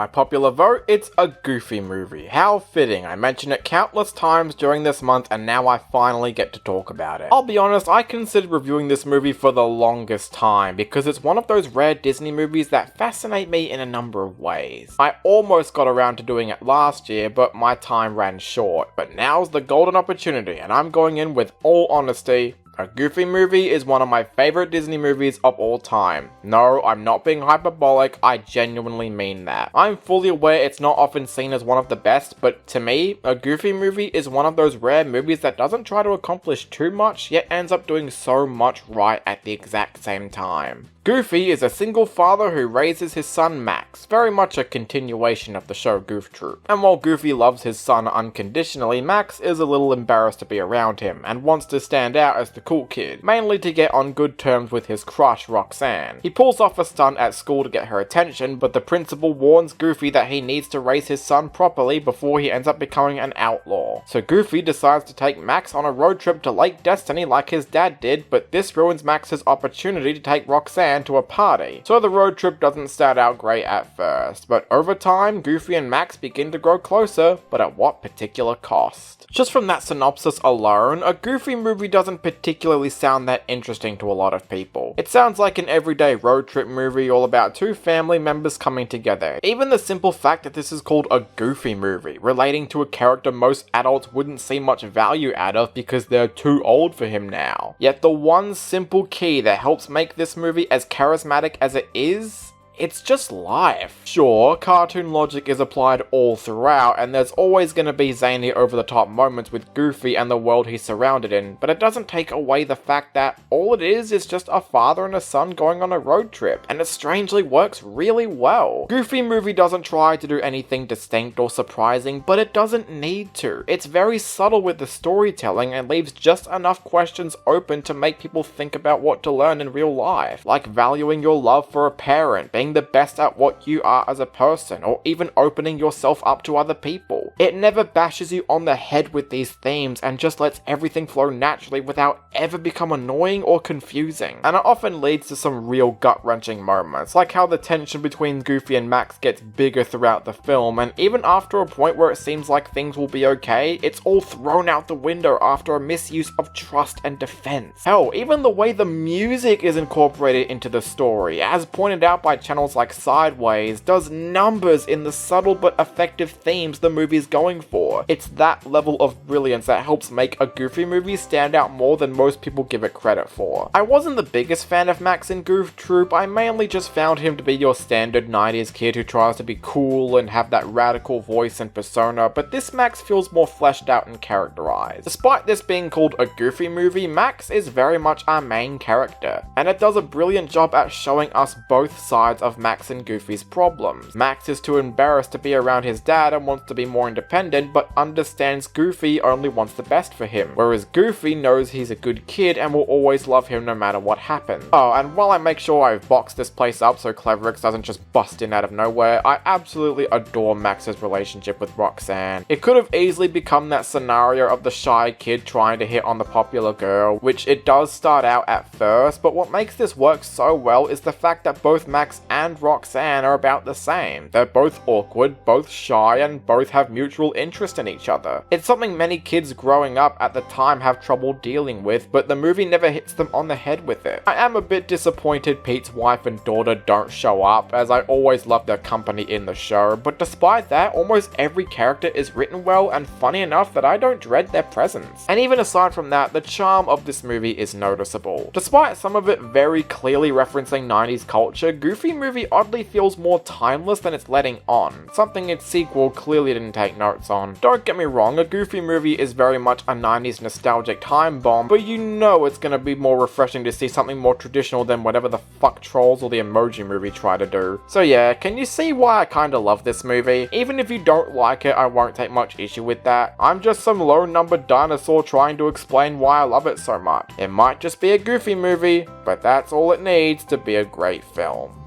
by popular vote, it's a Goofy movie. How fitting, I mentioned it countless times during this month and now I finally get to talk about it. I'll be honest, I considered reviewing this movie for the longest time because it's one of those rare Disney movies that fascinate me in a number of ways. I almost got around to doing it last year, but my time ran short. But now's the golden opportunity and I'm going in with all honesty. A Goofy movie is one of my favorite Disney movies of all time. No, I'm not being hyperbolic, I genuinely mean that. I'm fully aware it's not often seen as one of the best, but to me, a Goofy movie is one of those rare movies that doesn't try to accomplish too much, yet ends up doing so much right at the exact same time. Goofy is a single father who raises his son Max, very much a continuation of the show Goof Troop. And while Goofy loves his son unconditionally, Max is a little embarrassed to be around him, and wants to stand out as the cool kid, mainly to get on good terms with his crush Roxanne. He pulls off a stunt at school to get her attention, but the principal warns Goofy that he needs to raise his son properly before he ends up becoming an outlaw. So Goofy decides to take Max on a road trip to Lake Destiny like his dad did, but this ruins Max's opportunity to take Roxanne to a party. So the road trip doesn't start out great at first, but over time, Goofy and Max begin to grow closer, but at what particular cost? Just from that synopsis alone, a Goofy movie doesn't particularly sound that interesting to a lot of people. It sounds like an everyday road trip movie all about two family members coming together. Even the simple fact that this is called a Goofy movie, relating to a character most adults wouldn't see much value out of because they're too old for him now. Yet the one simple key that helps make this movie as charismatic as it is, it's just life. Sure, cartoon logic is applied all throughout, and there's always going to be zany over-the-top moments with Goofy and the world he's surrounded in, but it doesn't take away the fact that all it is just a father and a son going on a road trip, and it strangely works really well. Goofy movie doesn't try to do anything distinct or surprising, but it doesn't need to. It's very subtle with the storytelling and leaves just enough questions open to make people think about what to learn in real life, like valuing your love for a parent, being the best at what you are as a person, or even opening yourself up to other people. It never bashes you on the head with these themes and just lets everything flow naturally without ever become annoying or confusing. And it often leads to some real gut-wrenching moments, like how the tension between Goofy and Max gets bigger throughout the film, and even after a point where it seems like things will be okay, it's all thrown out the window after a misuse of trust and defense. Hell, even the way the music is incorporated into the story, as pointed out by channels like Sideways, does numbers in the subtle but effective themes the movie's going for. It's that level of brilliance that helps make a Goofy movie stand out more than most people give it credit for. I wasn't the biggest fan of Max in Goof Troop, I mainly just found him to be your standard 90s kid who tries to be cool and have that radical voice and persona, but this Max feels more fleshed out and characterized. Despite this being called a Goofy movie, Max is very much our main character, and it does a brilliant job at showing us both sides of Max and Goofy's problems. Max is too embarrassed to be around his dad and wants to be more independent, but understands Goofy only wants the best for him, whereas Goofy knows he's a good kid and will always love him no matter what happens. Oh, and while I make sure I've boxed this place up so Cleverix doesn't just bust in out of nowhere, I absolutely adore Max's relationship with Roxanne. It could have easily become that scenario of the shy kid trying to hit on the popular girl, which it does start out at first, but what makes this work so well is the fact that both Max and Roxanne are about the same. They're both awkward, both shy, and both have mutual interest in each other. It's something many kids growing up at the time have trouble dealing with, but the movie never hits them on the head with it. I am a bit disappointed Pete's wife and daughter don't show up, as I always love their company in the show, but despite that, almost every character is written well and funny enough that I don't dread their presence. And even aside from that, the charm of this movie is noticeable. Despite some of it very clearly referencing 90s culture, Goofy movie oddly feels more timeless than it's letting on, something its sequel clearly didn't take notes on. Don't get me wrong, a Goofy movie is very much a 90s nostalgic time bomb, but you know it's gonna be more refreshing to see something more traditional than whatever the fuck Trolls or the Emoji Movie try to do. So yeah, can you see why I kinda love this movie? Even if you don't like it, I won't take much issue with that. I'm just some low number dinosaur trying to explain why I love it so much. It might just be a Goofy movie, but that's all it needs to be a great film.